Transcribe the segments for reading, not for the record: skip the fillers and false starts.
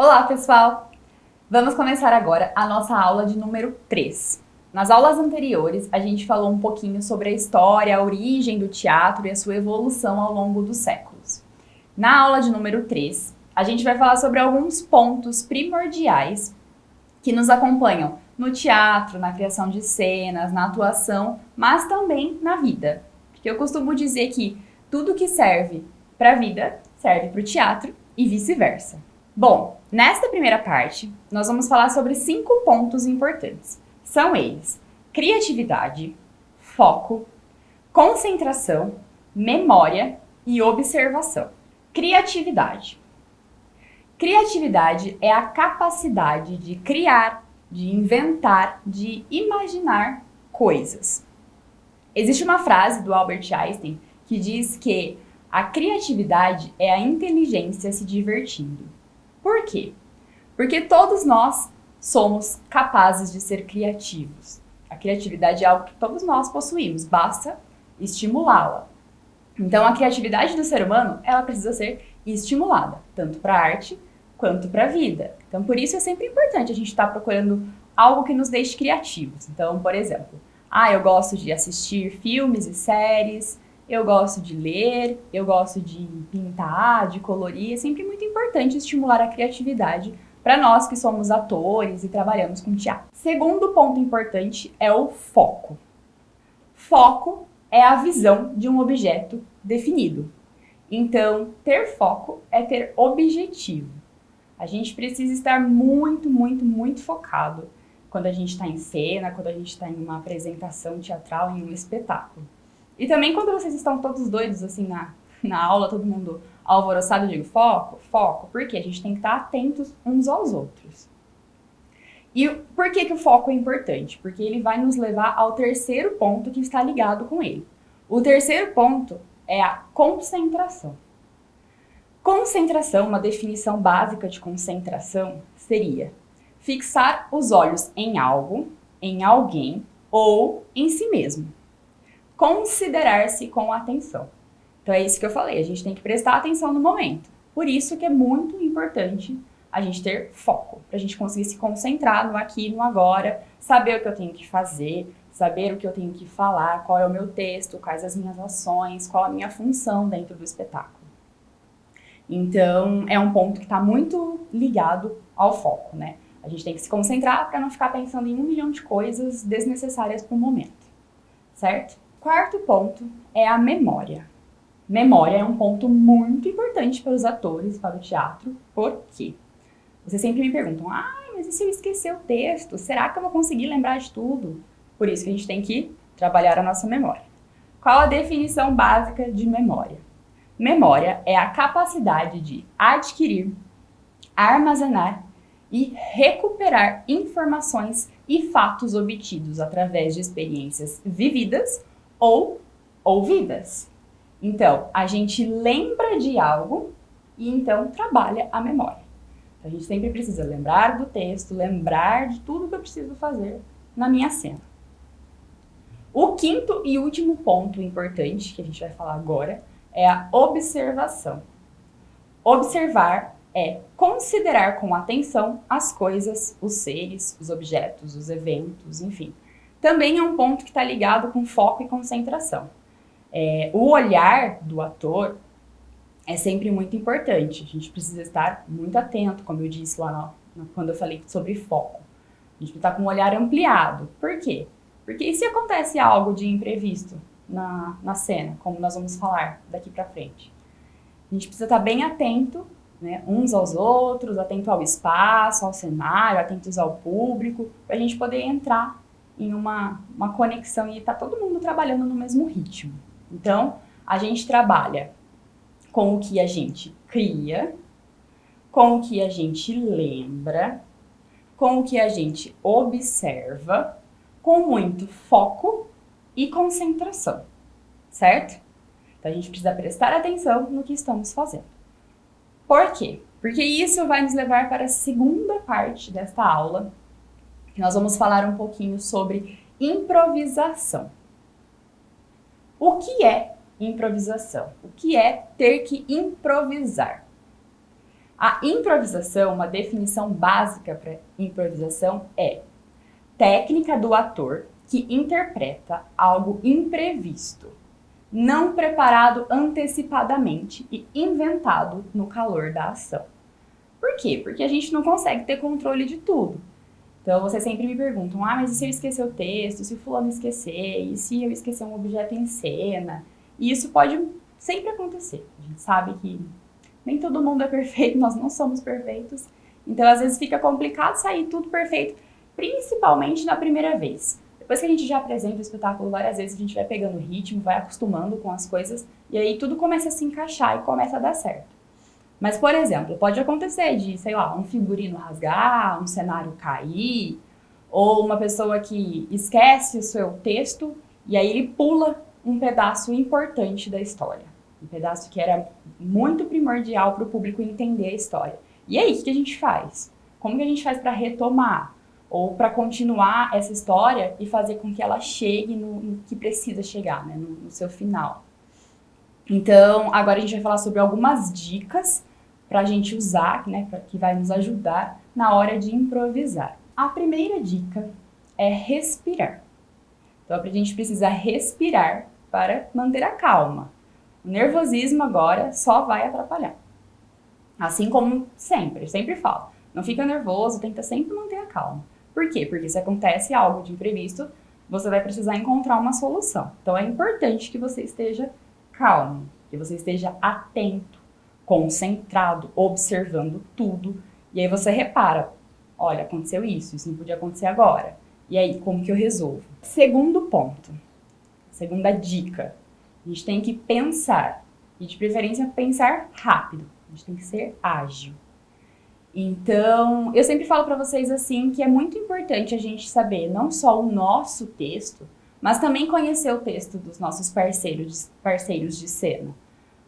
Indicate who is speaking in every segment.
Speaker 1: Olá, pessoal! Vamos começar agora a nossa aula de número 3. Nas aulas anteriores, a gente falou um pouquinho sobre a história, a origem do teatro e a sua evolução ao longo dos séculos. Na aula de número 3, a gente vai falar sobre alguns pontos primordiais que nos acompanham no teatro, na criação de cenas, na atuação, mas também na vida. Porque eu costumo dizer que tudo que serve para a vida serve para o teatro e vice-versa. Bom, nesta primeira parte, nós vamos falar sobre 5 pontos importantes. São eles: criatividade, foco, concentração, memória e observação. Criatividade. Criatividade é a capacidade de criar, de inventar, de imaginar coisas. Existe uma frase do Albert Einstein que diz que a criatividade é a inteligência se divertindo. Por quê? Porque todos nós somos capazes de ser criativos. A criatividade é algo que todos nós possuímos, basta estimulá-la. Então, a criatividade do ser humano, ela precisa ser estimulada, tanto para a arte quanto para a vida. Então, por isso é sempre importante a gente estar procurando algo que nos deixe criativos. Então, por exemplo, eu gosto de assistir filmes e séries, eu gosto de ler, eu gosto de pintar, de colorir. É sempre muito importante estimular a criatividade para nós que somos atores e trabalhamos com teatro. Segundo ponto importante é o foco. Foco é a visão de um objeto definido. Então, ter foco é ter objetivo. A gente precisa estar muito focado quando a gente está em cena, quando a gente está em uma apresentação teatral, em um espetáculo. E também quando vocês estão todos doidos, assim, na aula, todo mundo alvoroçado, eu digo foco, porque a gente tem que estar atentos uns aos outros. E por que o foco é importante? Porque ele vai nos levar ao terceiro ponto que está ligado com ele. O terceiro ponto é a concentração. Concentração, uma definição básica de concentração seria fixar os olhos em algo, em alguém ou em si mesmo. Considerar-se com atenção. Então é isso que eu falei, a gente tem que prestar atenção no momento. Por isso que é muito importante a gente ter foco, para a gente conseguir se concentrar no aqui e no agora, saber o que eu tenho que fazer, saber o que eu tenho que falar, qual é o meu texto, quais as minhas ações, qual a minha função dentro do espetáculo. Então, é um ponto que está muito ligado ao foco, né? A gente tem que se concentrar para não ficar pensando em 1 milhão de coisas desnecessárias para o momento, certo? Quarto ponto é a memória. Memória é um ponto muito importante para os atores, para o teatro. Por quê? Vocês sempre me perguntam, mas e se eu esquecer o texto? Será que eu vou conseguir lembrar de tudo? Por isso que a gente tem que trabalhar a nossa memória. Qual a definição básica de memória? Memória é a capacidade de adquirir, armazenar e recuperar informações e fatos obtidos através de experiências vividas ou ouvidas. Então, a gente lembra de algo e então trabalha a memória. Então, a gente sempre precisa lembrar do texto, lembrar de tudo que eu preciso fazer na minha cena. O quinto e último ponto importante que a gente vai falar agora é a observação. Observar é considerar com atenção as coisas, os seres, os objetos, os eventos, enfim. Também é um ponto que está ligado com foco e concentração. O olhar do ator é sempre muito importante. A gente precisa estar muito atento, como eu disse lá quando eu falei sobre foco. A gente precisa estar com um olhar ampliado. Por quê? Porque e se acontece algo de imprevisto na cena, como nós vamos falar daqui para frente? A gente precisa estar bem atento, né, uns aos outros, atento ao espaço, ao cenário, atentos ao público, para a gente poder entrar em uma conexão e tá todo mundo trabalhando no mesmo ritmo. Então, a gente trabalha com o que a gente cria, com o que a gente lembra, com o que a gente observa, com muito foco e concentração, certo? Então, a gente precisa prestar atenção no que estamos fazendo. Por quê? Porque isso vai nos levar para a segunda parte desta aula, que nós vamos falar um pouquinho sobre improvisação. O que é improvisação? O que é ter que improvisar? A improvisação, uma definição básica para improvisação é técnica do ator que interpreta algo imprevisto, não preparado antecipadamente e inventado no calor da ação. Por quê? Porque a gente não consegue ter controle de tudo. Então, vocês sempre me perguntam, mas e se eu esquecer o texto, se o fulano esquecer, e se eu esquecer um objeto em cena? E isso pode sempre acontecer. A gente sabe que nem todo mundo é perfeito, nós não somos perfeitos. Então, às vezes fica complicado sair tudo perfeito, principalmente na primeira vez. Depois que a gente já apresenta o espetáculo várias vezes, a gente vai pegando o ritmo, vai acostumando com as coisas, e aí tudo começa a se encaixar e começa a dar certo. Mas, por exemplo, pode acontecer de, sei lá, um figurino rasgar, um cenário cair, ou uma pessoa que esquece o seu texto e aí ele pula um pedaço importante da história. Um pedaço que era muito primordial para o público entender a história. E aí, o que a gente faz? Como que a gente faz para retomar? Ou para continuar essa história e fazer com que ela chegue no que precisa chegar, né? No seu final. Então, agora a gente vai falar sobre algumas dicas para a gente usar, né, que vai nos ajudar na hora de improvisar. A primeira dica é respirar. Então, a gente precisa respirar para manter a calma. O nervosismo agora só vai atrapalhar. Assim como sempre, eu sempre falo, não fica nervoso, tenta sempre manter a calma. Por quê? Porque se acontece algo de imprevisto, você vai precisar encontrar uma solução. Então, é importante que você esteja calmo, que você esteja atento, concentrado, observando tudo. E aí você repara, olha, aconteceu isso não podia acontecer agora. E aí, como que eu resolvo? Segundo ponto, segunda dica, a gente tem que pensar, e de preferência pensar rápido, a gente tem que ser ágil. Então, eu sempre falo para vocês assim que é muito importante a gente saber não só o nosso texto, mas também conhecer o texto dos nossos parceiros de cena.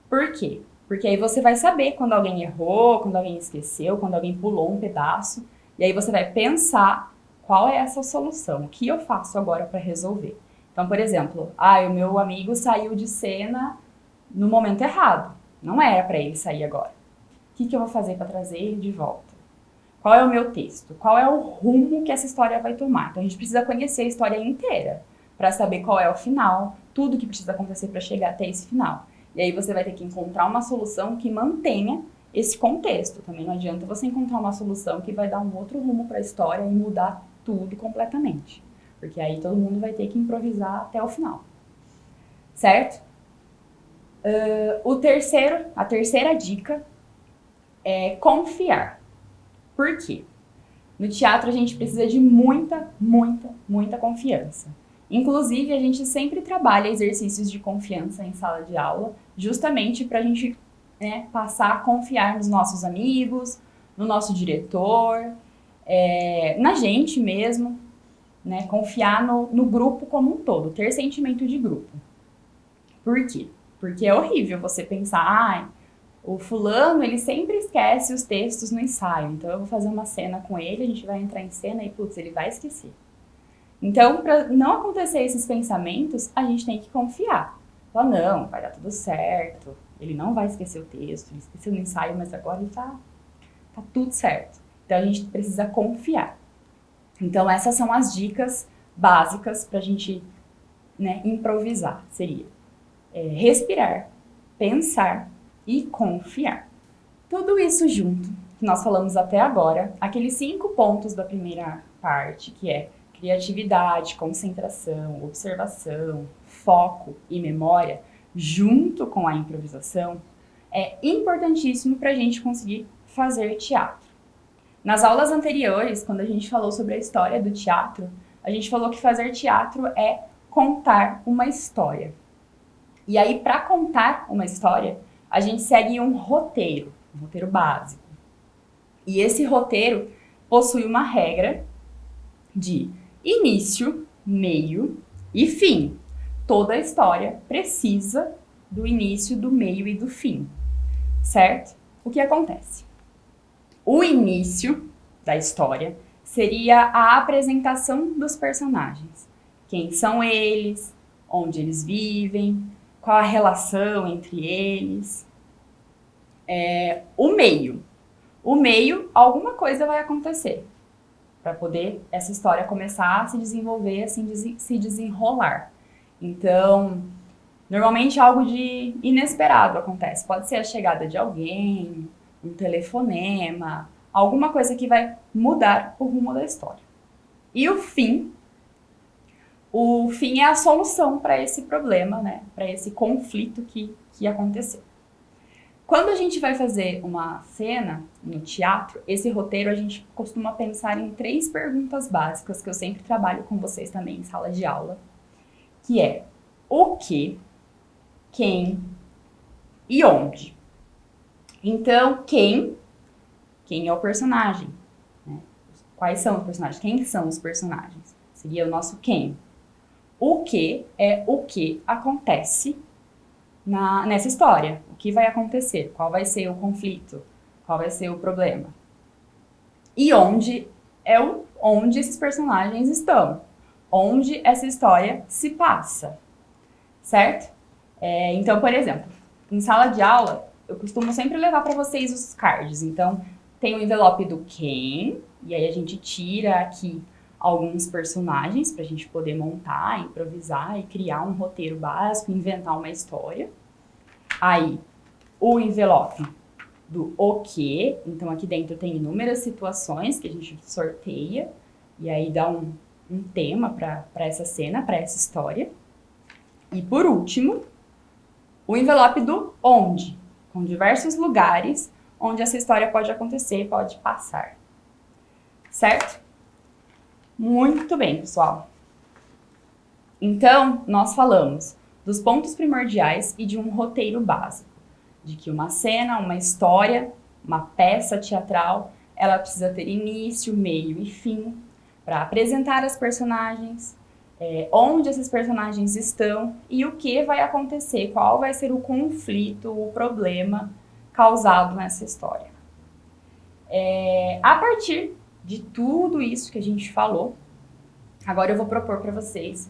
Speaker 1: Por quê? Porque aí você vai saber quando alguém errou, quando alguém esqueceu, quando alguém pulou um pedaço, e aí você vai pensar qual é essa solução, o que eu faço agora para resolver. Então, por exemplo, o meu amigo saiu de cena no momento errado, não era para ele sair agora. O que eu vou fazer para trazer ele de volta? Qual é o meu texto? Qual é o rumo que essa história vai tomar? Então, a gente precisa conhecer a história inteira para saber qual é o final, tudo que precisa acontecer para chegar até esse final. E aí você vai ter que encontrar uma solução que mantenha esse contexto. Também não adianta você encontrar uma solução que vai dar um outro rumo para a história e mudar tudo completamente. Porque aí todo mundo vai ter que improvisar até o final. Certo? A terceira dica é confiar. Por quê? No teatro a gente precisa de muita, muita, muita confiança. Inclusive, a gente sempre trabalha exercícios de confiança em sala de aula, justamente para a gente passar a confiar nos nossos amigos, no nosso diretor, na gente mesmo, né? Confiar no grupo como um todo, ter sentimento de grupo. Por quê? Porque é horrível você pensar, o fulano, ele sempre esquece os textos no ensaio, então eu vou fazer uma cena com ele, a gente vai entrar em cena e, putz, ele vai esquecer. Então, para não acontecer esses pensamentos, a gente tem que confiar. Falar, não, vai dar tudo certo, ele não vai esquecer o texto, ele esqueceu no ensaio, mas agora ele tá tudo certo. Então, a gente precisa confiar. Então, essas são as dicas básicas para a gente improvisar, seria respirar, pensar e confiar. Tudo isso junto, que nós falamos até agora, aqueles 5 pontos da primeira parte, que é criatividade, concentração, observação, foco e memória, junto com a improvisação, é importantíssimo para a gente conseguir fazer teatro. Nas aulas anteriores, quando a gente falou sobre a história do teatro, a gente falou que fazer teatro é contar uma história. E aí, para contar uma história, a gente segue um roteiro básico. E esse roteiro possui uma regra de início, meio e fim. Toda a história precisa do início, do meio e do fim, certo? O que acontece? O início da história seria a apresentação dos personagens. Quem são eles, onde eles vivem, qual a relação entre eles. O meio. O meio, alguma coisa vai acontecer para poder essa história começar a se desenvolver, assim, se desenrolar. Então, normalmente algo de inesperado acontece. Pode ser a chegada de alguém, um telefonema, alguma coisa que vai mudar o rumo da história. E o fim é a solução para esse problema, né? Para esse conflito que aconteceu. Quando a gente vai fazer uma cena no teatro, esse roteiro a gente costuma pensar em 3 perguntas básicas que eu sempre trabalho com vocês também em sala de aula, que é o que, quem e onde. Então, quem é o personagem? Né? Quais são os personagens? Quem são os personagens? Seria o nosso quem. O que é o que acontece nessa história. O que vai acontecer? Qual vai ser o conflito? Qual vai ser o problema? E onde é onde esses personagens estão? Onde essa história se passa? Certo? Então, por exemplo, em sala de aula, eu costumo sempre levar para vocês os cards. Então, tem o envelope do quem, e aí a gente tira aqui alguns personagens para a gente poder montar, improvisar e criar um roteiro básico, inventar uma história. Aí, o envelope do o que, então aqui dentro tem inúmeras situações que a gente sorteia, e aí dá um tema para essa cena, para essa história. E por último, o envelope do onde, com diversos lugares onde essa história pode acontecer, pode passar. Certo? Muito bem, pessoal. Então, nós falamos dos pontos primordiais e de um roteiro básico. De que uma cena, uma história, uma peça teatral, ela precisa ter início, meio e fim para apresentar as personagens, onde esses personagens estão e o que vai acontecer, qual vai ser o conflito, o problema causado nessa história. A partir de tudo isso que a gente falou, agora eu vou propor para vocês,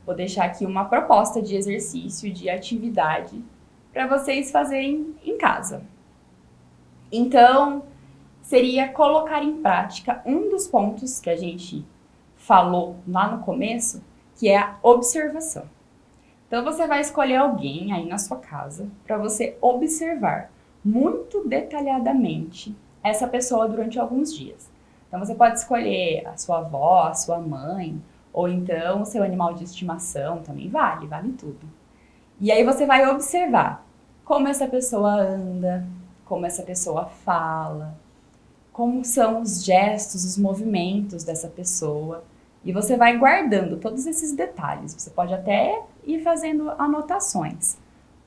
Speaker 1: vou deixar aqui uma proposta de exercício, de atividade, para vocês fazerem em casa. Então, seria colocar em prática um dos pontos que a gente falou lá no começo, que é a observação. Então, você vai escolher alguém aí na sua casa para você observar muito detalhadamente essa pessoa durante alguns dias. Então, você pode escolher a sua avó, a sua mãe, ou então o seu animal de estimação, também vale tudo. E aí você vai observar como essa pessoa anda, como essa pessoa fala, como são os gestos, os movimentos dessa pessoa. E você vai guardando todos esses detalhes. Você pode até ir fazendo anotações.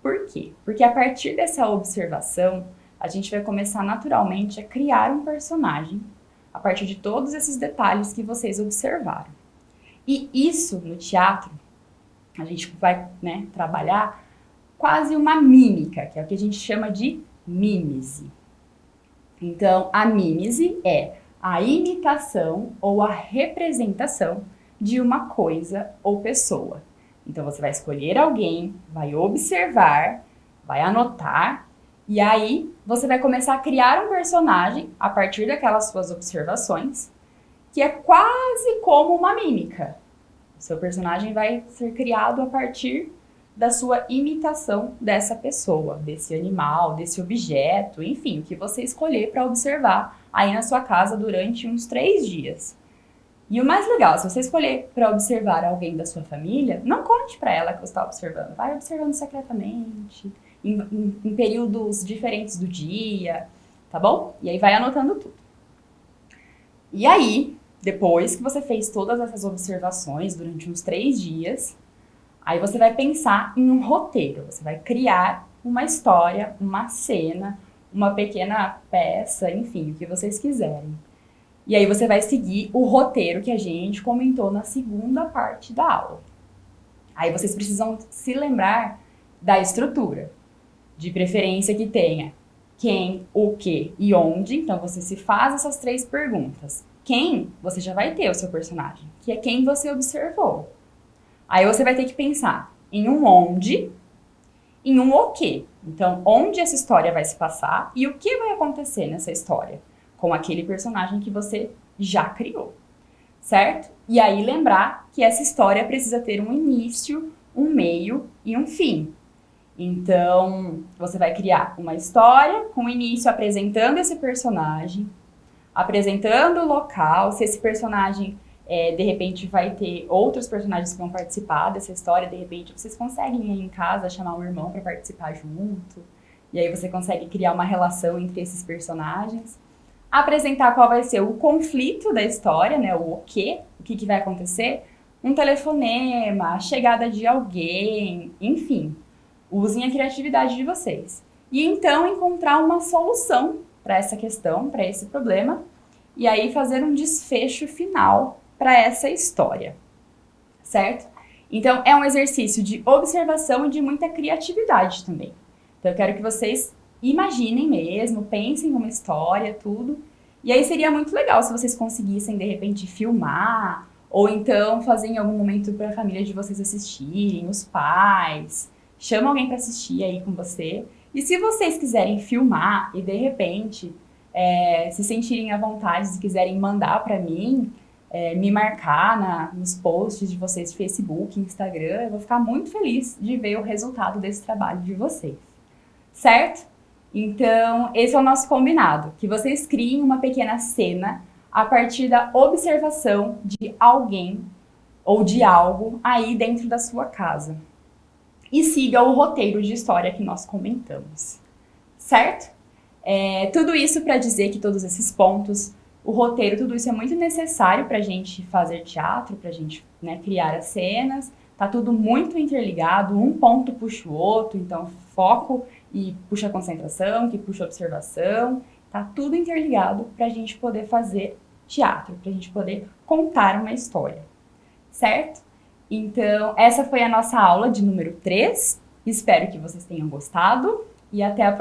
Speaker 1: Por quê? Porque a partir dessa observação, a gente vai começar naturalmente a criar um personagem a partir de todos esses detalhes que vocês observaram. E isso no teatro, a gente vai, né, trabalhar quase uma mímica, que é o que a gente chama de mímese. Então, a mímese é a imitação ou a representação de uma coisa ou pessoa. Então, você vai escolher alguém, vai observar, vai anotar, e aí você vai começar a criar um personagem a partir daquelas suas observações, que é quase como uma mímica. O seu personagem vai ser criado a partir da sua imitação dessa pessoa, desse animal, desse objeto, enfim, o que você escolher para observar aí na sua casa durante uns 3 dias. E o mais legal, se você escolher para observar alguém da sua família, não conte para ela que você está observando. Vai observando secretamente, em períodos diferentes do dia, tá bom? E aí vai anotando tudo. E aí, depois que você fez todas essas observações durante uns 3 dias, aí você vai pensar em um roteiro. Você vai criar uma história, uma cena, uma pequena peça, enfim, o que vocês quiserem. E aí você vai seguir o roteiro que a gente comentou na segunda parte da aula. Aí vocês precisam se lembrar da estrutura. De preferência que tenha quem, o que e onde. Então você se faz essas 3 perguntas. Quem, você já vai ter o seu personagem, que é quem você observou. Aí você vai ter que pensar em um onde, em um o que. Então, onde essa história vai se passar e o que vai acontecer nessa história. com aquele personagem que você já criou, certo? E aí lembrar que essa história precisa ter um início, um meio e um fim. Então, você vai criar uma história com o início apresentando esse personagem, apresentando o local, se esse personagem, de repente, vai ter outros personagens que vão participar dessa história, de repente, vocês conseguem aí em casa chamar um irmão para participar junto, e aí você consegue criar uma relação entre esses personagens. Apresentar qual vai ser o conflito da história, né, o que vai acontecer, um telefonema, a chegada de alguém, enfim. Usem a criatividade de vocês. E então encontrar uma solução para essa questão, para esse problema, e aí fazer um desfecho final para essa história, certo? Então é um exercício de observação e de muita criatividade também. Então eu quero que vocês imaginem mesmo, pensem numa história, tudo, e aí seria muito legal se vocês conseguissem de repente filmar, ou então fazer em algum momento para a família de vocês assistirem, os pais. Chama alguém para assistir aí com você. E se vocês quiserem filmar e de repente se sentirem à vontade, se quiserem mandar para mim, me marcar nos posts de vocês de Facebook, Instagram, eu vou ficar muito feliz de ver o resultado desse trabalho de vocês. Certo? Então, esse é o nosso combinado, que vocês criem uma pequena cena a partir da observação de alguém ou de algo aí dentro da sua casa. E siga o roteiro de história que nós comentamos, certo? Tudo isso para dizer que todos esses pontos, o roteiro, tudo isso é muito necessário para a gente fazer teatro, para a gente, né, criar as cenas. Tá tudo muito interligado, um ponto puxa o outro, então foco e puxa a concentração, que puxa a observação. Tá tudo interligado para a gente poder fazer teatro, para a gente poder contar uma história, certo? Então, essa foi a nossa aula de número 3. Espero que vocês tenham gostado e até a próxima.